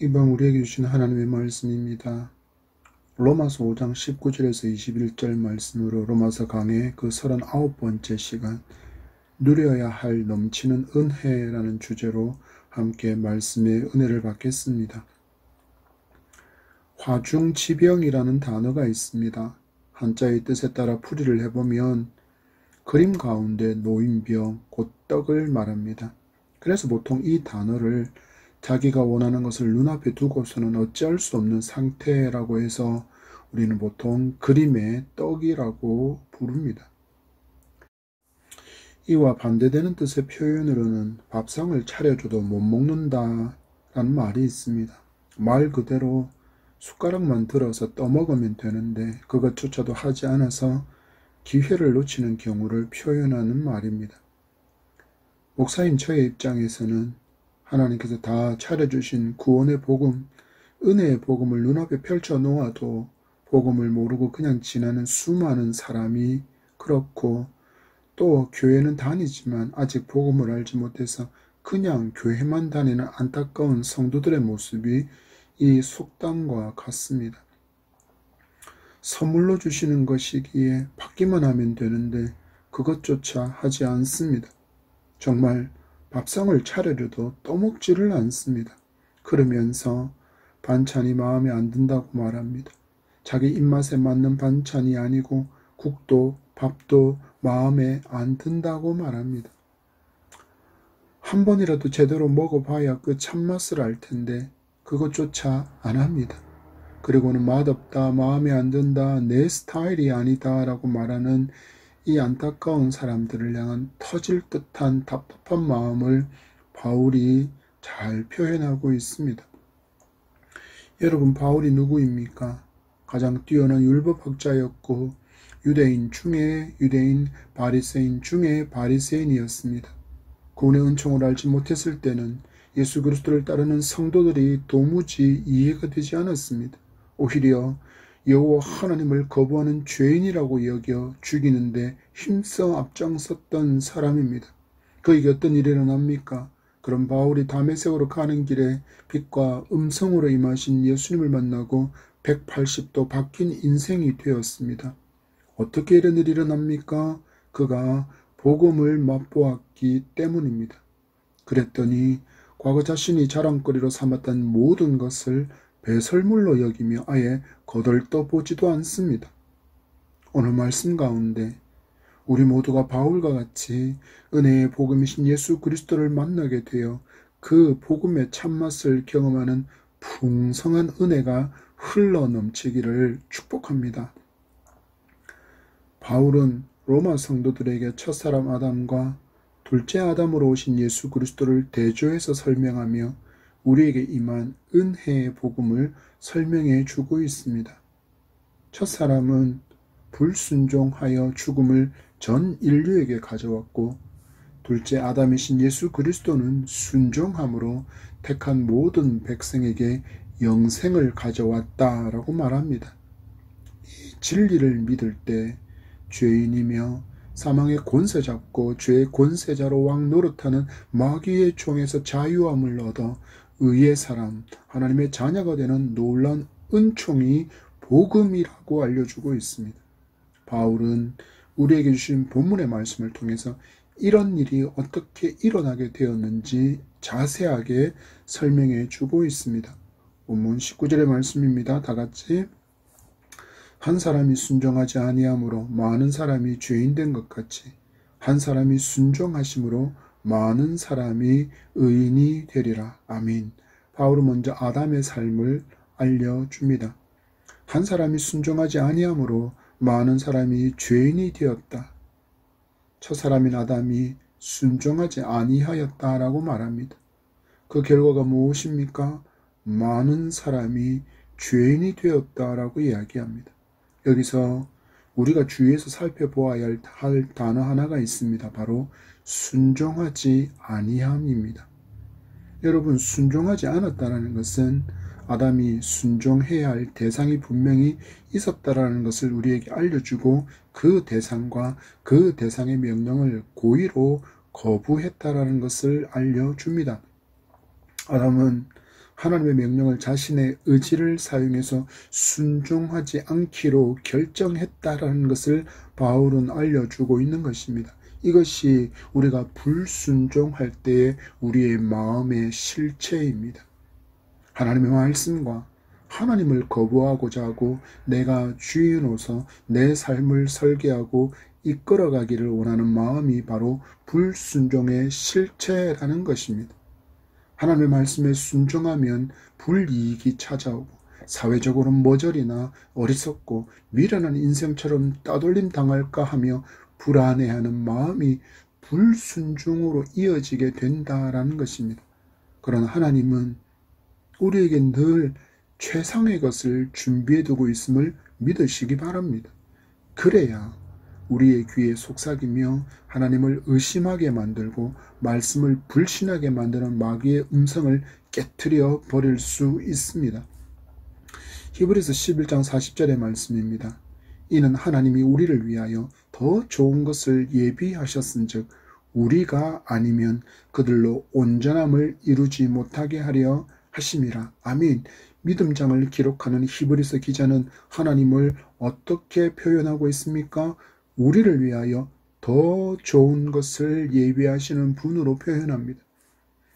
이번 우리에게 주신 하나님의 말씀입니다. 로마서 5장 19절에서 21절 말씀으로 로마서 강의 그 39번째 시간 누려야 할 넘치는 은혜라는 주제로 함께 말씀의 은혜를 받겠습니다. 화중지병이라는 단어가 있습니다. 한자의 뜻에 따라 풀이를 해보면 그림 가운데 노인병, 곧 떡을 말합니다. 그래서 보통 이 단어를 자기가 원하는 것을 눈앞에 두고서는 어찌할 수 없는 상태라고 해서 우리는 보통 그림의 떡이라고 부릅니다. 이와 반대되는 뜻의 표현으로는 밥상을 차려줘도 못 먹는다 라는 말이 있습니다. 말 그대로 숟가락만 들어서 떠먹으면 되는데 그것조차도 하지 않아서 기회를 놓치는 경우를 표현하는 말입니다. 목사인 저의 입장에서는 하나님께서 다 차려주신 구원의 복음, 은혜의 복음을 눈앞에 펼쳐 놓아도 복음을 모르고 그냥 지나는 수많은 사람이 그렇고, 또 교회는 다니지만 아직 복음을 알지 못해서 그냥 교회만 다니는 안타까운 성도들의 모습이 이 속담과 같습니다. 선물로 주시는 것이기에 받기만 하면 되는데 그것조차 하지 않습니다. 정말 밥상을 차려줘도 떠먹지를 않습니다. 그러면서 반찬이 마음에 안 든다고 말합니다. 자기 입맛에 맞는 반찬이 아니고 국도 밥도 마음에 안 든다고 말합니다. 한 번이라도 제대로 먹어봐야 그 참맛을 알 텐데 그것조차 안 합니다. 그리고는 맛없다, 마음에 안 든다, 내 스타일이 아니다 라고 말하는 이 안타까운 사람들을 향한 터질 듯한 답답한 마음을 바울이 잘 표현하고 있습니다. 여러분, 바울이 누구입니까? 가장 뛰어난 율법학자였고 유대인 중에 유대인, 바리새인 중에 바리새인이었습니다. 구원의 은총을 알지 못했을 때는 예수 그리스도를 따르는 성도들이 도무지 이해가 되지 않았습니다. 오히려 여호와 하나님을 거부하는 죄인이라고 여겨 죽이는데 힘써 앞장섰던 사람입니다. 그에게 어떤 일이 일어납니까? 그럼 바울이 다메섹으로 가는 길에 빛과 음성으로 임하신 예수님을 만나고 180도 바뀐 인생이 되었습니다. 어떻게 이런 일이 일어납니까? 그가 복음을 맛보았기 때문입니다. 그랬더니 과거 자신이 자랑거리로 삼았던 모든 것을 배설물로 여기며 아예 거들떠보지도 않습니다. 오늘 말씀 가운데 우리 모두가 바울과 같이 은혜의 복음이신 예수 그리스도를 만나게 되어 그 복음의 참맛을 경험하는 풍성한 은혜가 흘러 넘치기를 축복합니다. 바울은 로마 성도들에게 첫사람 아담과 둘째 아담으로 오신 예수 그리스도를 대조해서 설명하며 우리에게 임한 은혜의 복음을 설명해 주고 있습니다. 첫사람은 불순종하여 죽음을 전 인류에게 가져왔고, 둘째 아담이신 예수 그리스도는 순종함으로 택한 모든 백성에게 영생을 가져왔다라고 말합니다. 이 진리를 믿을 때 죄인이며 사망의 권세 잡고 죄의 권세자로 왕 노릇하는 마귀의 종에서 자유함을 얻어 의의 사람, 하나님의 자녀가 되는 놀라운 은총이 복음이라고 알려주고 있습니다. 바울은 우리에게 주신 본문의 말씀을 통해서 이런 일이 어떻게 일어나게 되었는지 자세하게 설명해 주고 있습니다. 본문 19절의 말씀입니다. 다 같이. 한 사람이 순종하지 아니함으로 많은 사람이 죄인 된 것 같이 한 사람이 순종하심으로 많은 사람이 의인이 되리라. 아멘. 바울은 먼저 아담의 삶을 알려줍니다. 한 사람이 순종하지 아니함으로 많은 사람이 죄인이 되었다. 첫 사람인 아담이 순종하지 아니하였다라고 말합니다. 그 결과가 무엇입니까? 많은 사람이 죄인이 되었다라고 이야기합니다. 여기서 우리가 주위에서 살펴보아야 할 단어 하나가 있습니다. 바로 순종하지 아니함입니다. 여러분, 순종하지 않았다는 것은 아담이 순종해야 할 대상이 분명히 있었다라는 것을 우리에게 알려주고 그 대상과 그 대상의 명령을 고의로 거부했다라는 것을 알려줍니다. 아담은 하나님의 명령을 자신의 의지를 사용해서 순종하지 않기로 결정했다라는 것을 바울은 알려주고 있는 것입니다. 이것이 우리가 불순종할 때의 우리의 마음의 실체입니다. 하나님의 말씀과 하나님을 거부하고자 하고 내가 주인으로서 내 삶을 설계하고 이끌어가기를 원하는 마음이 바로 불순종의 실체라는 것입니다. 하나님의 말씀에 순종하면 불이익이 찾아오고 사회적으로 모절이나 어리석고 미련한 인생처럼 따돌림 당할까 하며 불안해하는 마음이 불순종으로 이어지게 된다라는 것입니다. 그러나 하나님은 우리에게 늘 최상의 것을 준비해 두고 있음을 믿으시기 바랍니다. 그래야 우리의 귀에 속삭이며 하나님을 의심하게 만들고 말씀을 불신하게 만드는 마귀의 음성을 깨트려 버릴 수 있습니다. 히브리서 11장 40절의 말씀입니다. 이는 하나님이 우리를 위하여 더 좋은 것을 예비하셨은즉 우리가 아니면 그들로 온전함을 이루지 못하게 하려 하심이라. 아멘. 믿음장을 기록하는 히브리서 기자는 하나님을 어떻게 표현하고 있습니까? 우리를 위하여 더 좋은 것을 예비하시는 분으로 표현합니다.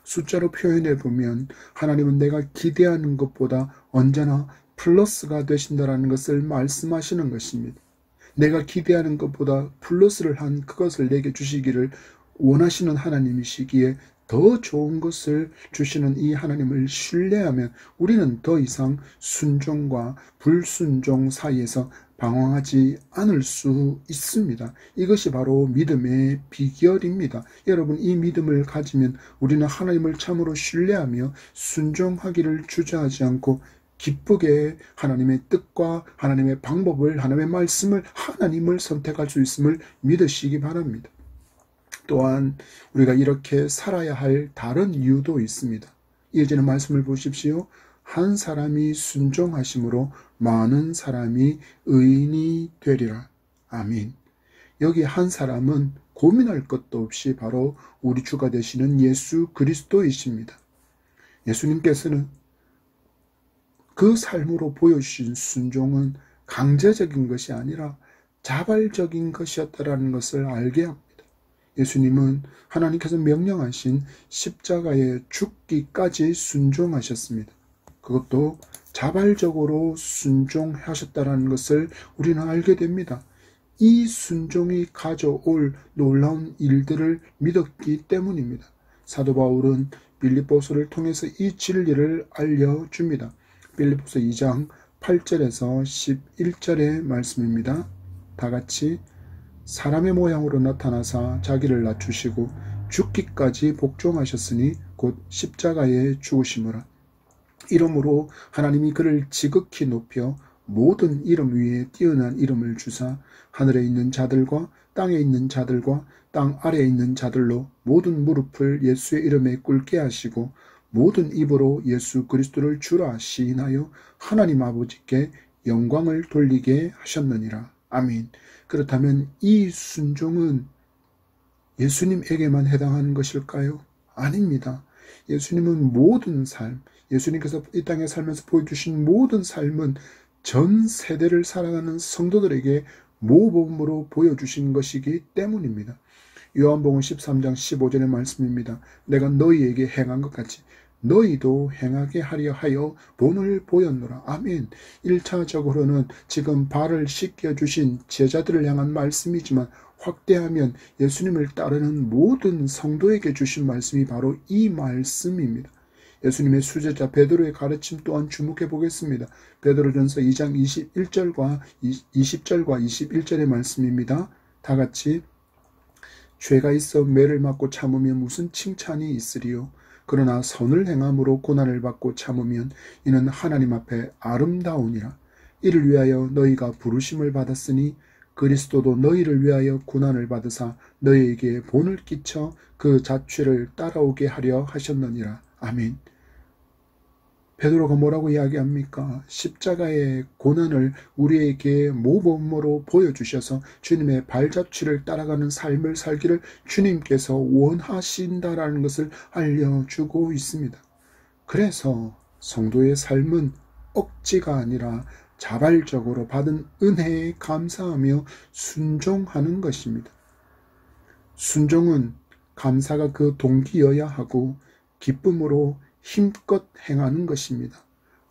숫자로 표현해 보면 하나님은 내가 기대하는 것보다 언제나 플러스가 되신다라는 것을 말씀하시는 것입니다. 내가 기대하는 것보다 플러스를 한 그것을 내게 주시기를 원하시는 하나님이시기에 더 좋은 것을 주시는 이 하나님을 신뢰하면 우리는 더 이상 순종과 불순종 사이에서 방황하지 않을 수 있습니다. 이것이 바로 믿음의 비결입니다. 여러분, 이 믿음을 가지면 우리는 하나님을 참으로 신뢰하며 순종하기를 주저하지 않고 기쁘게 하나님의 뜻과 하나님의 방법을, 하나님의 말씀을, 하나님을 선택할 수 있음을 믿으시기 바랍니다. 또한 우리가 이렇게 살아야 할 다른 이유도 있습니다. 이어지는 말씀을 보십시오. 한 사람이 순종하심으로 많은 사람이 의인이 되리라. 아멘. 여기 한 사람은 고민할 것도 없이 바로 우리 주가 되시는 예수 그리스도이십니다. 예수님께서는 그 삶으로 보여주신 순종은 강제적인 것이 아니라 자발적인 것이었다라는 것을 알게 합니다. 예수님은 하나님께서 명령하신 십자가에 죽기까지 순종하셨습니다. 그것도 자발적으로 순종하셨다는 것을 우리는 알게 됩니다. 이 순종이 가져올 놀라운 일들을 믿었기 때문입니다. 사도 바울은 빌립보서를 통해서 이 진리를 알려줍니다. 빌립보서 2장 8절에서 11절의 말씀입니다. 다 같이 사람의 모양으로 나타나사 자기를 낮추시고 죽기까지 복종하셨으니 곧 십자가에 죽으심이라. 이러므로 하나님이 그를 지극히 높여 모든 이름 위에 뛰어난 이름을 주사 하늘에 있는 자들과 땅에 있는 자들과 땅 아래에 있는 자들로 모든 무릎을 예수의 이름에 꿇게 하시고 모든 입으로 예수 그리스도를 주라 시인하여 하나님 아버지께 영광을 돌리게 하셨느니라. 아멘. 그렇다면 이 순종은 예수님에게만 해당하는 것일까요? 아닙니다. 예수님은 모든 삶, 예수님께서 이 땅에 살면서 보여주신 모든 삶은 전 세대를 살아가는 성도들에게 모범으로 보여주신 것이기 때문입니다. 요한복음 13장 15절의 말씀입니다. 내가 너희에게 행한 것 같이 너희도 행하게 하려 하여 본을 보였노라. 아멘. 1차적으로는 지금 발을 씻겨주신 제자들을 향한 말씀이지만 확대하면 예수님을 따르는 모든 성도에게 주신 말씀이 바로 이 말씀입니다. 예수님의 수제자 베드로의 가르침 또한 주목해 보겠습니다. 베드로전서 2장 21절과 20절과 21절의 말씀입니다. 다 같이 죄가 있어 매를 맞고 참으면 무슨 칭찬이 있으리요. 그러나 선을 행함으로 고난을 받고 참으면 이는 하나님 앞에 아름다우니라. 이를 위하여 너희가 부르심을 받았으니 그리스도도 너희를 위하여 고난을 받으사 너희에게 본을 끼쳐 그 자취를 따라오게 하려 하셨느니라. 아멘. 베드로가 뭐라고 이야기합니까? 십자가의 고난을 우리에게 모범으로 보여주셔서 주님의 발자취를 따라가는 삶을 살기를 주님께서 원하신다라는 것을 알려주고 있습니다. 그래서 성도의 삶은 억지가 아니라 자발적으로 받은 은혜에 감사하며 순종하는 것입니다. 순종은 감사가 그 동기여야 하고 기쁨으로 힘껏 행하는 것입니다.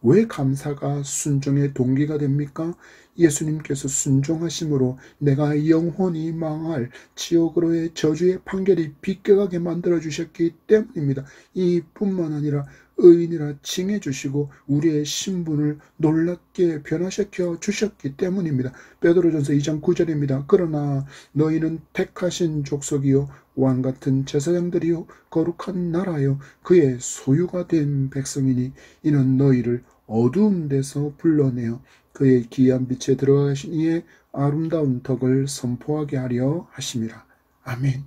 왜 감사가 순종의 동기가 됩니까? 예수님께서 순종하심으로 내가 영혼이 망할 지옥으로의 저주의 판결이 비껴가게 만들어 주셨기 때문입니다. 이뿐만 아니라 의인이라 칭해 주시고 우리의 신분을 놀랍게 변화시켜 주셨기 때문입니다. 베드로전서 2장 9절입니다. 그러나 너희는 택하신 족속이요 왕같은 제사장들이요 거룩한 나라요 그의 소유가 된 백성이니 이는 너희를 어두운 데서 불러내어 그의 기이한 빛에 들어가신 이의 아름다운 덕을 선포하게 하려 하심이라. 아멘.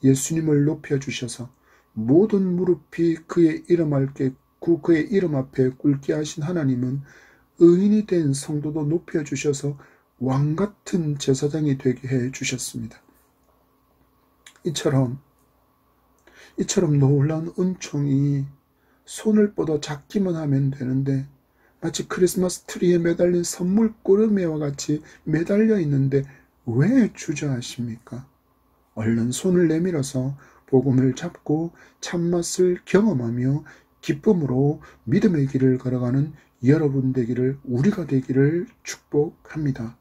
예수님을 높여주셔서 모든 무릎이 그의 이름 앞에 꿇게 하신 하나님은 의인이 된 성도도 높여주셔서 왕같은 제사장이 되게 해주셨습니다. 이처럼 놀라운 은총이 손을 뻗어 잡기만 하면 되는데 마치 크리스마스 트리에 매달린 선물 꾸러미와 같이 매달려 있는데 왜 주저하십니까? 얼른 손을 내밀어서 복음을 잡고 참맛을 경험하며 기쁨으로 믿음의 길을 걸어가는 여러분 되기를, 우리가 되기를 축복합니다.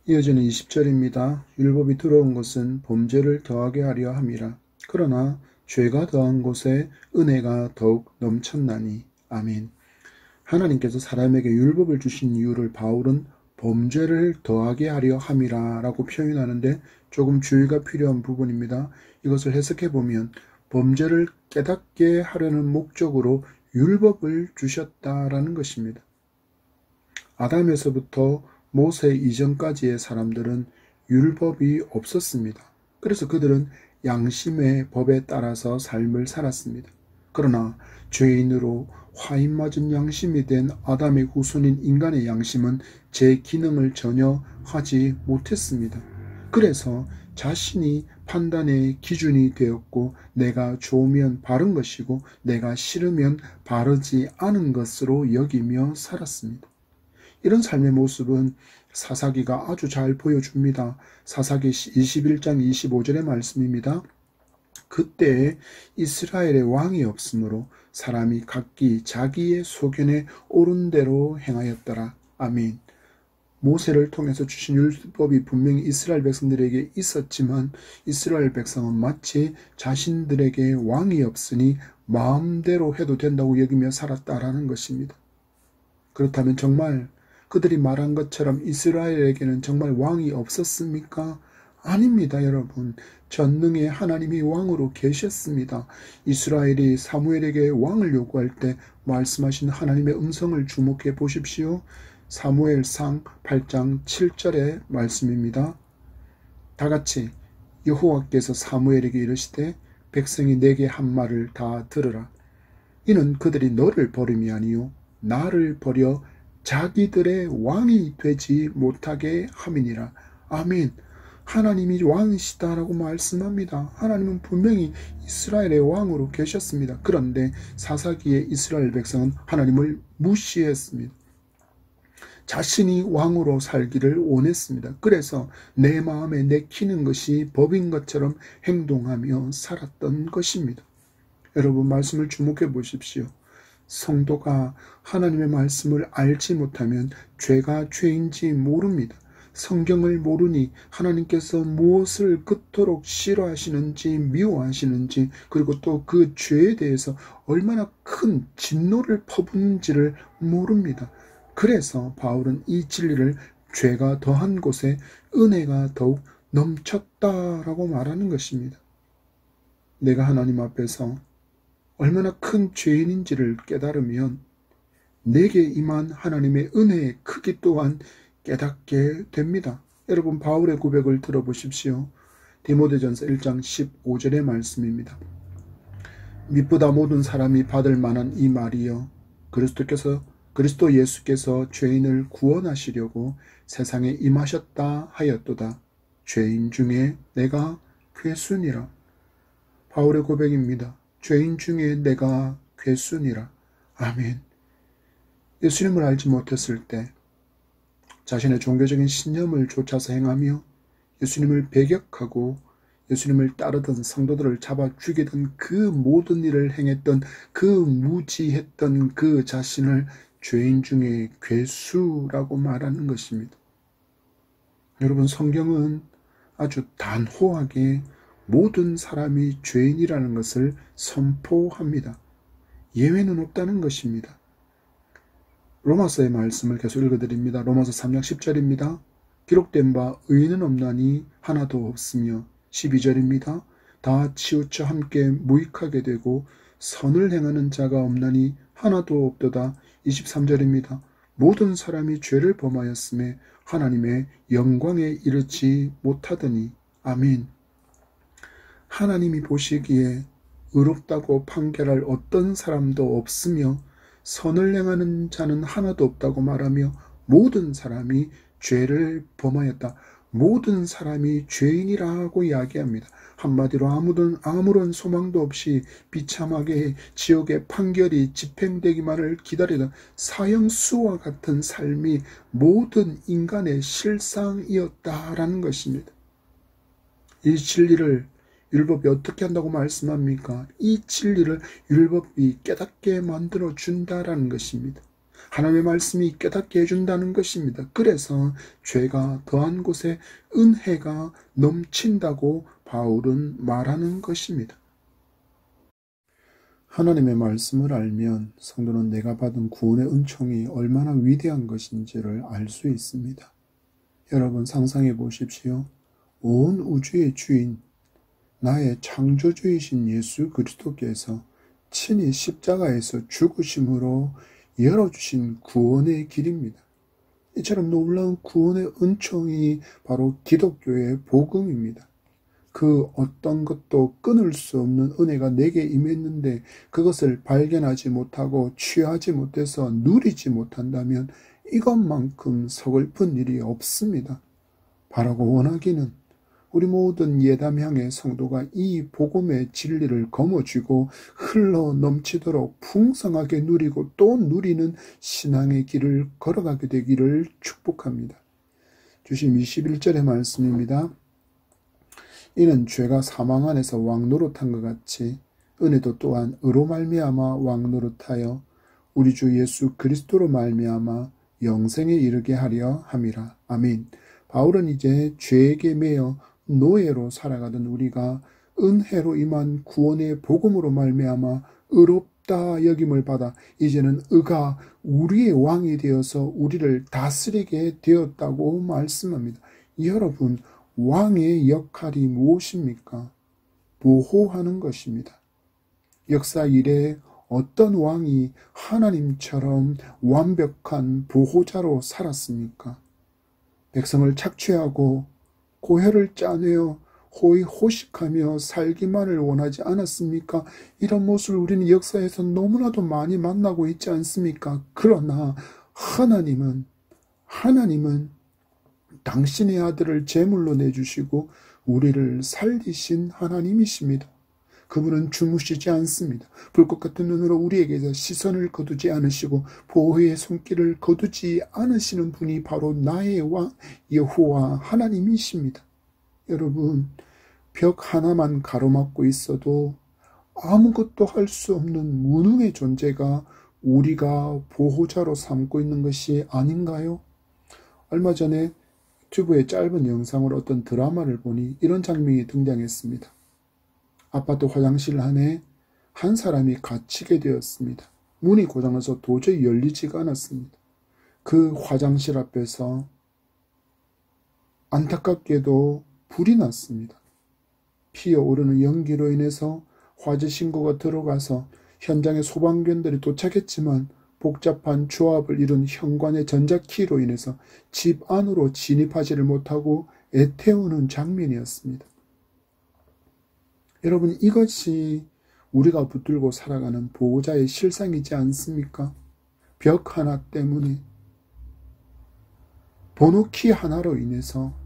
이어지는 20절입니다. 율법이 들어온 것은 범죄를 더하게 하려 함이라. 그러나 죄가 더한 곳에 은혜가 더욱 넘쳤나니. 아멘. 하나님께서 사람에게 율법을 주신 이유를 바울은 범죄를 더하게 하려 함이라 라고 표현하는데 조금 주의가 필요한 부분입니다. 이것을 해석해 보면 범죄를 깨닫게 하려는 목적으로 율법을 주셨다라는 것입니다. 아담에서부터 모세 이전까지의 사람들은 율법이 없었습니다. 그래서 그들은 양심의 법에 따라서 삶을 살았습니다. 그러나 죄인으로 화인맞은 양심이 된 아담의 후손인 인간의 양심은 제 기능을 전혀 하지 못했습니다. 그래서 자신이 판단의 기준이 되었고 내가 좋으면 바른 것이고 내가 싫으면 바르지 않은 것으로 여기며 살았습니다. 이런 삶의 모습은 사사기가 아주 잘 보여줍니다. 사사기 21장 25절의 말씀입니다. 그때 이스라엘의 왕이 없으므로 사람이 각기 자기의 소견에 옳은 대로 행하였더라. 아멘. 모세를 통해서 주신 율법이 분명히 이스라엘 백성들에게 있었지만 이스라엘 백성은 마치 자신들에게 왕이 없으니 마음대로 해도 된다고 여기며 살았다라는 것입니다. 그렇다면 정말 그들이 말한 것처럼 이스라엘에게는 정말 왕이 없었습니까? 아닙니다, 여러분. 전능의 하나님이 왕으로 계셨습니다. 이스라엘이 사무엘에게 왕을 요구할 때 말씀하신 하나님의 음성을 주목해 보십시오. 사무엘상 8장 7절의 말씀입니다. 다같이 여호와께서 사무엘에게 이르시되 백성이 내게 한 말을 다 들으라. 이는 그들이 너를 버림이 아니요 나를 버려 자기들의 왕이 되지 못하게 함이니라. 아멘. 하나님이 왕이시다라고 말씀합니다. 하나님은 분명히 이스라엘의 왕으로 계셨습니다. 그런데 사사기의 이스라엘 백성은 하나님을 무시했습니다. 자신이 왕으로 살기를 원했습니다. 그래서 내 마음에 내키는 것이 법인 것처럼 행동하며 살았던 것입니다. 여러분 말씀을 주목해 보십시오. 성도가 하나님의 말씀을 알지 못하면 죄가 죄인지 모릅니다. 성경을 모르니 하나님께서 무엇을 그토록 싫어하시는지 미워하시는지 그리고 또 그 죄에 대해서 얼마나 큰 진노를 퍼붓는지를 모릅니다. 그래서 바울은 이 진리를 죄가 더한 곳에 은혜가 더욱 넘쳤다라고 말하는 것입니다. 내가 하나님 앞에서 얼마나 큰 죄인인지를 깨달으면 내게 임한 하나님의 은혜의 크기 또한 깨닫게 됩니다. 여러분 바울의 고백을 들어보십시오. 디모데전서 1장 15절의 말씀입니다. 미쁘다 모든 사람이 받을 만한 이 말이여 그리스도 예수께서 죄인을 구원하시려고 세상에 임하셨다 하였도다. 죄인 중에 내가 괴순이라. 바울의 고백입니다. 죄인 중에 내가 괴순이라. 아멘. 예수님을 알지 못했을 때 자신의 종교적인 신념을 쫓아서 행하며 예수님을 배격하고 예수님을 따르던 성도들을 잡아 죽이던 그 모든 일을 행했던 그 무지했던 그 자신을 죄인 중에 괴수라고 말하는 것입니다. 여러분, 성경은 아주 단호하게 모든 사람이 죄인이라는 것을 선포합니다. 예외는 없다는 것입니다. 로마서의 말씀을 계속 읽어드립니다. 로마서 3장 10절입니다. 기록된 바 의인은 없나니 하나도 없으며 12절입니다. 다 치우쳐 함께 무익하게 되고 선을 행하는 자가 없나니 하나도 없도다. 23절입니다. 모든 사람이 죄를 범하였음에 하나님의 영광에 이르지 못하더니. 아멘. 하나님이 보시기에 의롭다고 판결할 어떤 사람도 없으며 선을 행하는 자는 하나도 없다고 말하며 모든 사람이 죄를 범하였다. 모든 사람이 죄인이라고 이야기합니다. 한마디로 아무런 소망도 없이 비참하게 지옥의 판결이 집행되기만을 기다리던 사형수와 같은 삶이 모든 인간의 실상이었다라는 것입니다. 이 진리를 율법이 어떻게 한다고 말씀합니까? 이 진리를 율법이 깨닫게 만들어 준다라는 것입니다. 하나님의 말씀이 깨닫게 해준다는 것입니다. 그래서 죄가 더한 곳에 은혜가 넘친다고 바울은 말하는 것입니다. 하나님의 말씀을 알면 성도는 내가 받은 구원의 은총이 얼마나 위대한 것인지를 알 수 있습니다. 여러분, 상상해 보십시오. 온 우주의 주인, 나의 창조주이신 예수 그리스도께서 친히 십자가에서 죽으심으로 열어주신 구원의 길입니다. 이처럼 놀라운 구원의 은총이 바로 기독교의 복음입니다. 그 어떤 것도 끊을 수 없는 은혜가 내게 임했는데 그것을 발견하지 못하고 취하지 못해서 누리지 못한다면 이것만큼 서글픈 일이 없습니다. 바라고 원하기는 우리 모든 예담향의 성도가 이 복음의 진리를 거머쥐고 흘러 넘치도록 풍성하게 누리고 또 누리는 신앙의 길을 걸어가게 되기를 축복합니다. 주신 21절의 말씀입니다. 이는 죄가 사망 안에서 왕노릇한 것 같이 은혜도 또한 의로 말미암아 왕노릇하여 우리 주 예수 그리스도로 말미암아 영생에 이르게 하려 함이라. 아멘. 바울은 이제 죄에게 매여 노예로 살아가던 우리가 은혜로 임한 구원의 복음으로 말미암아 의롭다 여김을 받아 이제는 의가 우리의 왕이 되어서 우리를 다스리게 되었다고 말씀합니다. 여러분, 왕의 역할이 무엇입니까? 보호하는 것입니다. 역사 이래 어떤 왕이 하나님처럼 완벽한 보호자로 살았습니까? 백성을 착취하고 고혈을 짜내어 호의호식하며 살기만을 원하지 않았습니까? 이런 모습을 우리는 역사에서 너무나도 많이 만나고 있지 않습니까? 그러나 하나님은 당신의 아들을 제물로 내주시고 우리를 살리신 하나님이십니다. 그분은 주무시지 않습니다. 불꽃 같은 눈으로 우리에게서 시선을 거두지 않으시고 보호의 손길을 거두지 않으시는 분이 바로 나의 왕 여호와 하나님이십니다. 여러분, 벽 하나만 가로막고 있어도 아무것도 할 수 없는 무능의 존재가 우리가 보호자로 삼고 있는 것이 아닌가요? 얼마 전에 유튜브의 짧은 영상으로 어떤 드라마를 보니 이런 장면이 등장했습니다. 아파트 화장실 안에 한 사람이 갇히게 되었습니다. 문이 고장나서 도저히 열리지가 않았습니다. 그 화장실 앞에서 안타깝게도 불이 났습니다. 피어오르는 연기로 인해서 화재 신고가 들어가서 현장에 소방관들이 도착했지만 복잡한 조합을 이룬 현관의 전자키로 인해서 집 안으로 진입하지를 못하고 애태우는 장면이었습니다. 여러분, 이것이 우리가 붙들고 살아가는 보호자의 실상이지 않습니까? 벽 하나 때문에, 번호키 하나로 인해서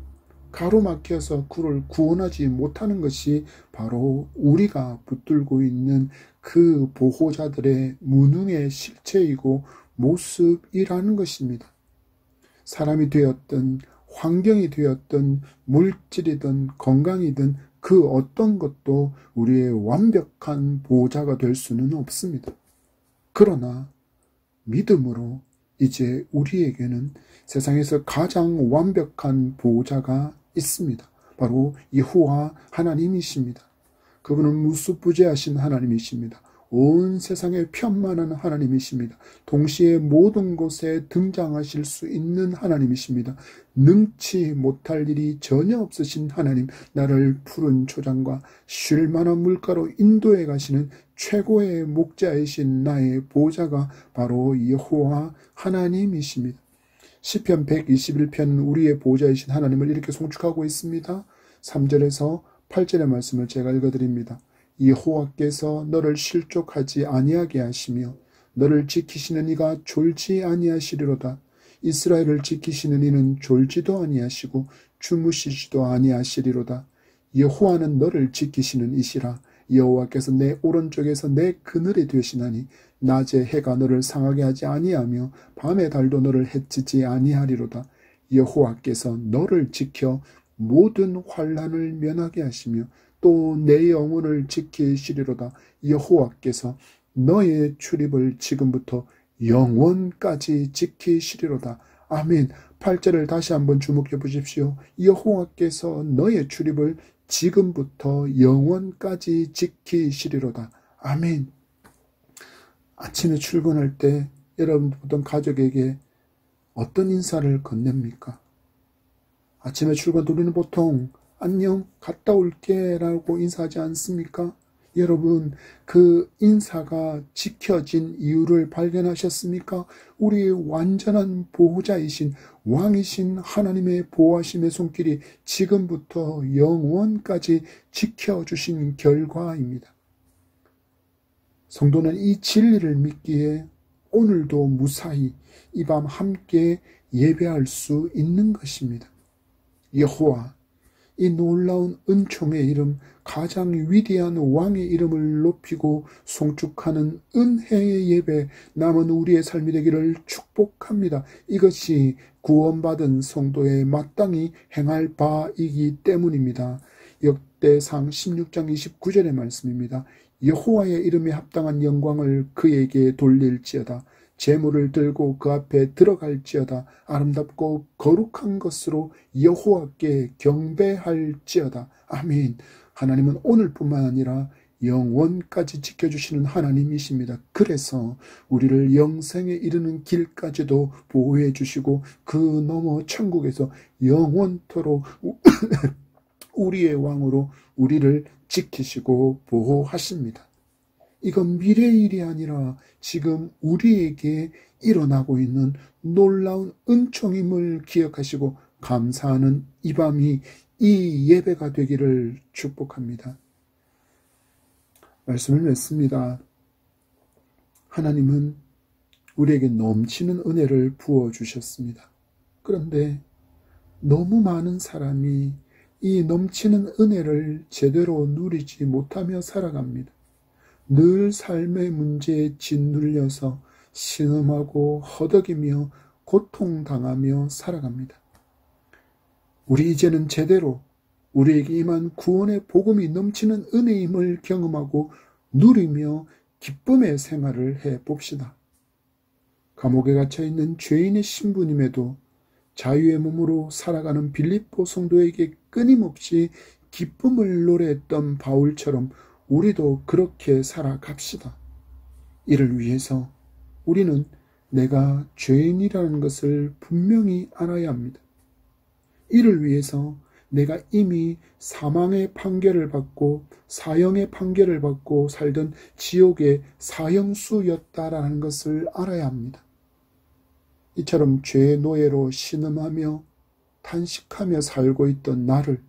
가로막혀서 그를 구원하지 못하는 것이 바로 우리가 붙들고 있는 그 보호자들의 무능의 실체이고 모습이라는 것입니다. 사람이 되었든 환경이 되었든 물질이든 건강이든 그 어떤 것도 우리의 완벽한 보호자가 될 수는 없습니다. 그러나 믿음으로 이제 우리에게는 세상에서 가장 완벽한 보호자가 있습니다. 바로 여호와 하나님이십니다. 그분은 무수부재하신 하나님이십니다. 온 세상에 편만한 하나님이십니다. 동시에 모든 곳에 등장하실 수 있는 하나님이십니다. 능치 못할 일이 전혀 없으신 하나님, 나를 푸른 초장과 쉴 만한 물가로 인도해 가시는 최고의 목자이신 나의 보호자가 바로 여호와 하나님이십니다. 시편 121편은 우리의 보호자이신 하나님을 이렇게 송축하고 있습니다. 3절에서 8절의 말씀을 제가 읽어드립니다. 여호와께서 너를 실족하지 아니하게 하시며 너를 지키시는 이가 졸지 아니하시리로다. 이스라엘을 지키시는 이는 졸지도 아니하시고 주무시지도 아니하시리로다. 여호와는 너를 지키시는 이시라. 여호와께서 내 오른쪽에서 내 그늘이 되시나니 낮에 해가 너를 상하게 하지 아니하며 밤에 달도 너를 해치지 아니하리로다. 여호와께서 너를 지켜 모든 환난을 면하게 하시며 또 내 영혼을 지키시리로다. 여호와께서 너의 출입을 지금부터 영원까지 지키시리로다. 아멘. 8절을 다시 한번 주목해 보십시오. 여호와께서 너의 출입을 지금부터 영원까지 지키시리로다. 아멘. 아침에 출근할 때 여러분 보통 가족에게 어떤 인사를 건넵니까? 아침에 출근 우리는 보통 안녕, 갔다 올게 라고 인사하지 않습니까? 여러분, 그 인사가 지켜진 이유를 발견하셨습니까? 우리의 완전한 보호자이신 왕이신 하나님의 보호하심의 손길이 지금부터 영원까지 지켜주신 결과입니다. 성도는 이 진리를 믿기에 오늘도 무사히 이 밤 함께 예배할 수 있는 것입니다. 여호와, 이 놀라운 은총의 이름, 가장 위대한 왕의 이름을 높이고 송축하는 은혜의 예배, 남은 우리의 삶이 되기를 축복합니다. 이것이 구원받은 성도의 마땅히 행할 바이기 때문입니다. 역대상 16장 29절의 말씀입니다. 여호와의 이름에 합당한 영광을 그에게 돌릴지어다. 제물을 들고 그 앞에 들어갈지어다. 아름답고 거룩한 것으로 여호와께 경배할지어다. 아멘. 하나님은 오늘뿐만 아니라 영원까지 지켜주시는 하나님이십니다. 그래서 우리를 영생에 이르는 길까지도 보호해 주시고 그 너머 천국에서 영원토록 우리의 왕으로 우리를 지키시고 보호하십니다. 이건 미래의 일이 아니라 지금 우리에게 일어나고 있는 놀라운 은총임을 기억하시고 감사하는 이 밤이 이 예배가 되기를 축복합니다. 말씀을 맺습니다. 하나님은 우리에게 넘치는 은혜를 부어주셨습니다. 그런데 너무 많은 사람이 이 넘치는 은혜를 제대로 누리지 못하며 살아갑니다. 늘 삶의 문제에 짓눌려서 신음하고 허덕이며 고통당하며 살아갑니다. 우리 이제는 제대로 우리에게 임한 구원의 복음이 넘치는 은혜임을 경험하고 누리며 기쁨의 생활을 해봅시다. 감옥에 갇혀있는 죄인의 신부님에도 자유의 몸으로 살아가는 빌립보 성도에게 끊임없이 기쁨을 노래했던 바울처럼 우리도 그렇게 살아갑시다. 이를 위해서 우리는 내가 죄인이라는 것을 분명히 알아야 합니다. 이를 위해서 내가 이미 사망의 판결을 받고 사형의 판결을 받고 살던 지옥의 사형수였다라는 것을 알아야 합니다. 이처럼 죄의 노예로 신음하며 탄식하며 살고 있던 나를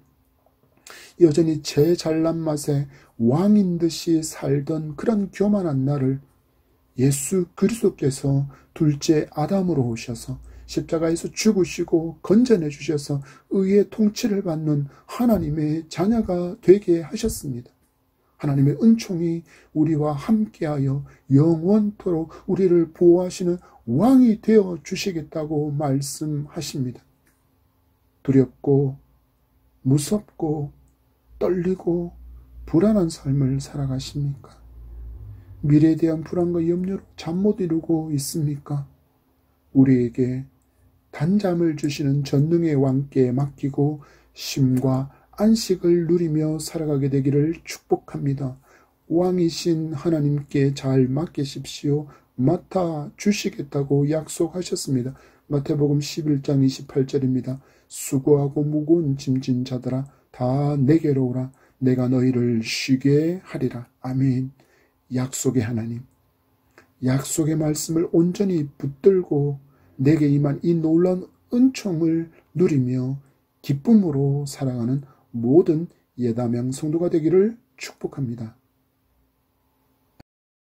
여전히 제 잘난 맛에 왕인 듯이 살던 그런 교만한 나를 예수 그리스도께서 둘째 아담으로 오셔서 십자가에서 죽으시고 건져내 주셔서 의의 통치를 받는 하나님의 자녀가 되게 하셨습니다. 하나님의 은총이 우리와 함께하여 영원토록 우리를 보호하시는 왕이 되어 주시겠다고 말씀하십니다. 두렵고 무섭고 떨리고 불안한 삶을 살아가십니까? 미래에 대한 불안과 염려로 잠 못 이루고 있습니까? 우리에게 단잠을 주시는 전능의 왕께 맡기고 쉼과 안식을 누리며 살아가게 되기를 축복합니다. 왕이신 하나님께 잘 맡기십시오. 맡아 주시겠다고 약속하셨습니다. 마태복음 11장 28절입니다. 수고하고 무거운 짐진 자들아 다 내게로 오라. 내가 너희를 쉬게 하리라. 아멘. 약속의 하나님, 약속의 말씀을 온전히 붙들고 내게 임한 이 놀라운 은총을 누리며 기쁨으로 살아가는 모든 예다명 성도가 되기를 축복합니다.